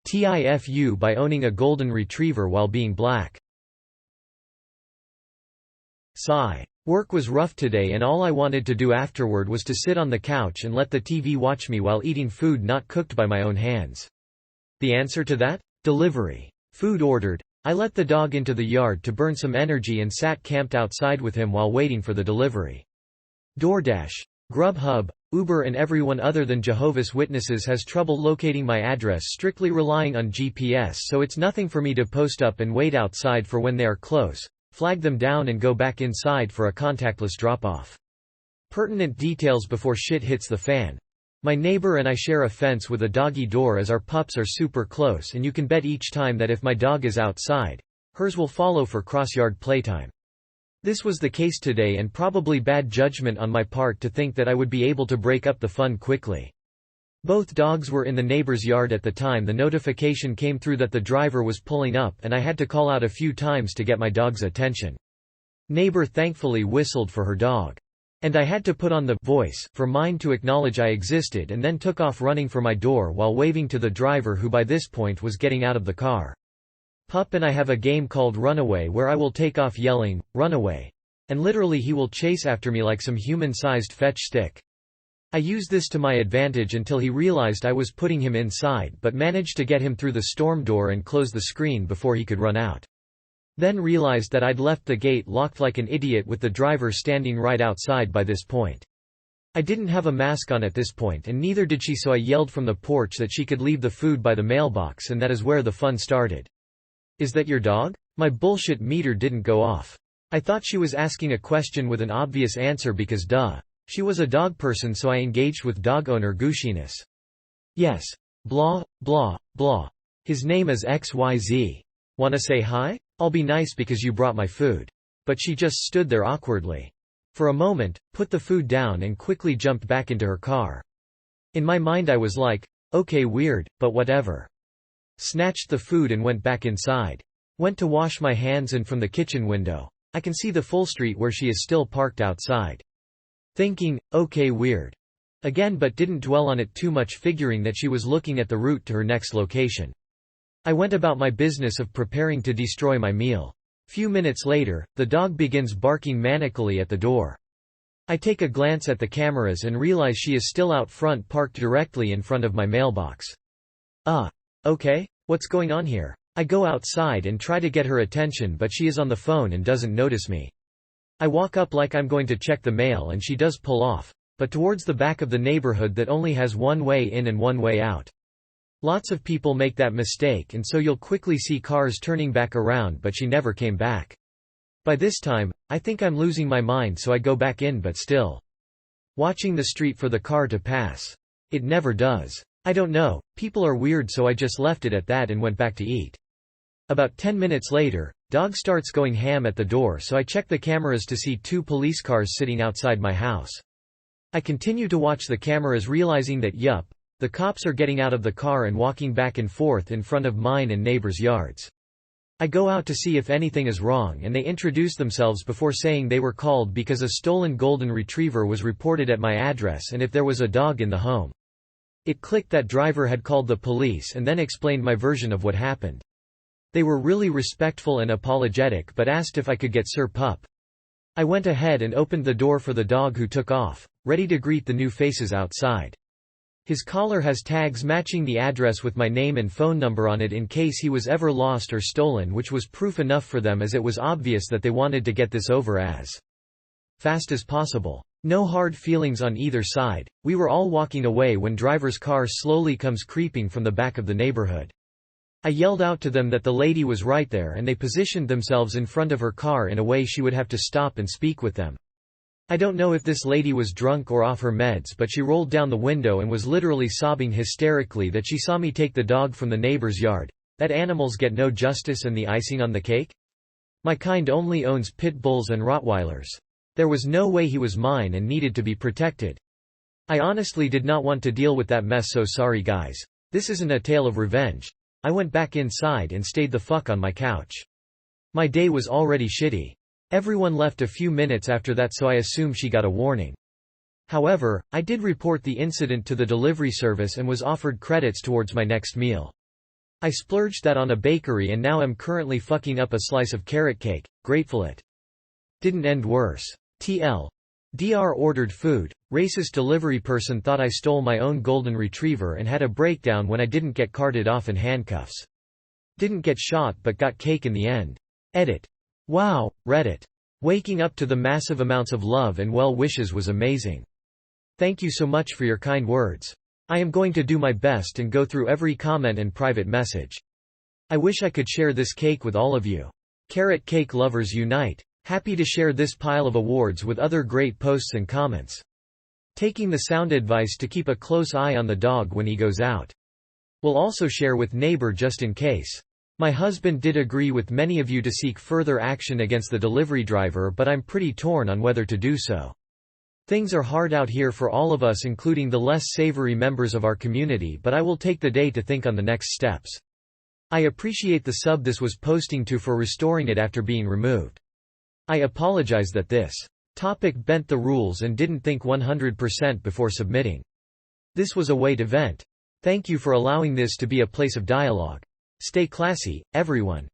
TIFU by owning a golden retriever while being black. Sigh. Work was rough today and all I wanted to do afterward was to sit on the couch and let the TV watch me while eating food not cooked by my own hands. The answer to that? Delivery. Food ordered. I let the dog into the yard to burn some energy and sat camped outside with him while waiting for the delivery. DoorDash, Grubhub, Uber and everyone other than Jehovah's Witnesses has trouble locating my address strictly relying on GPS, so it's nothing for me to post up and wait outside for when they are close, flag them down and go back inside for a contactless drop-off. Pertinent details before shit hits the fan. My neighbor and I share a fence with a doggy door as our pups are super close, and you can bet each time that if my dog is outside, hers will follow for cross-yard playtime. This was the case today and probably bad judgment on my part to think that I would be able to break up the fun quickly. Both dogs were in the neighbor's yard at the time the notification came through that the driver was pulling up, and I had to call out a few times to get my dog's attention. Neighbor thankfully whistled for her dog. And I had to put on the voice for mine to acknowledge I existed and then took off running for my door while waving to the driver who by this point was getting out of the car. Pup and I have a game called Runaway where I will take off yelling, "Run away!" and literally he will chase after me like some human-sized fetch stick. I used this to my advantage until he realized I was putting him inside but managed to get him through the storm door and close the screen before he could run out. Then realized that I'd left the gate locked like an idiot with the driver standing right outside by this point. I didn't have a mask on at this point and neither did she, so I yelled from the porch that she could leave the food by the mailbox, and that is where the fun started. "Is that your dog?" My bullshit meter didn't go off. I thought she was asking a question with an obvious answer because duh. She was a dog person, so I engaged with dog owner gushiness. "Yes. Blah, blah, blah. His name is XYZ. Wanna say hi? I'll be nice because you brought my food." But she just stood there awkwardly. For a moment, put the food down and quickly jumped back into her car. In my mind I was like, okay, weird, but whatever. Snatched the food and went back inside. Went to wash my hands, and from the kitchen window, I can see the full street where she is still parked outside. Thinking, okay, weird. Again, but didn't dwell on it too much, figuring that she was looking at the route to her next location. I went about my business of preparing to destroy my meal. Few minutes later, the dog begins barking manically at the door. I take a glance at the cameras and realize she is still out front, parked directly in front of my mailbox. Okay, what's going on here? I go outside and try to get her attention, but she is on the phone and doesn't notice me. I walk up like I'm going to check the mail and she does pull off, but towards the back of the neighborhood that only has one way in and one way out. Lots of people make that mistake, and so you'll quickly see cars turning back around, but she never came back. By this time, I think I'm losing my mind, so I go back in, but still watching the street for the car to pass. It never does. I don't know, people are weird, so I just left it at that and went back to eat. About 10 minutes later, dog starts going ham at the door, so I check the cameras to see 2 police cars sitting outside my house. I continue to watch the cameras, realizing that yup, the cops are getting out of the car and walking back and forth in front of mine and neighbors' yards. I go out to see if anything is wrong, and they introduce themselves before saying they were called because a stolen golden retriever was reported at my address and if there was a dog in the home. It clicked that driver had called the police and then explained my version of what happened. They were really respectful and apologetic but asked if I could get Sir Pup. I went ahead and opened the door for the dog, who took off, ready to greet the new faces outside. His collar has tags matching the address with my name and phone number on it in case he was ever lost or stolen, which was proof enough for them, as it was obvious that they wanted to get this over as fast as possible. No hard feelings on either side. We were all walking away when driver's car slowly comes creeping from the back of the neighborhood. I yelled out to them that the lady was right there, and they positioned themselves in front of her car in a way she would have to stop and speak with them. I don't know if this lady was drunk or off her meds, but she rolled down the window and was literally sobbing hysterically that she saw me take the dog from the neighbor's yard, that animals get no justice and the icing on the cake? My kind only owns pit bulls and Rottweilers. There was no way he was mine and needed to be protected. I honestly did not want to deal with that mess, so sorry guys. This isn't a tale of revenge. I went back inside and stayed the fuck on my couch. My day was already shitty. Everyone left a few minutes after that, so I assume she got a warning. However, I did report the incident to the delivery service and was offered credits towards my next meal. I splurged that on a bakery and now am currently fucking up a slice of carrot cake, grateful it didn't end worse. Dr. Ordered food. Racist delivery person thought I stole my own golden retriever and had a breakdown when I didn't get carted off in handcuffs. Didn't get shot but got cake in the end. Edit. Wow, Reddit. Waking up to the massive amounts of love and well wishes was amazing. Thank you so much for your kind words. I am going to do my best and go through every comment and private message. I wish I could share this cake with all of you. Carrot cake lovers unite. Happy to share this pile of awards with other great posts and comments. Taking the sound advice to keep a close eye on the dog when he goes out. Will also share with neighbor just in case. My husband did agree with many of you to seek further action against the delivery driver, but I'm pretty torn on whether to do so. Things are hard out here for all of us, including the less savory members of our community, but I will take the day to think on the next steps. I appreciate the sub this was posting to for restoring it after being removed. I apologize that this topic bent the rules and didn't think 100% before submitting. This was a way to vent. Thank you for allowing this to be a place of dialogue. Stay classy, everyone.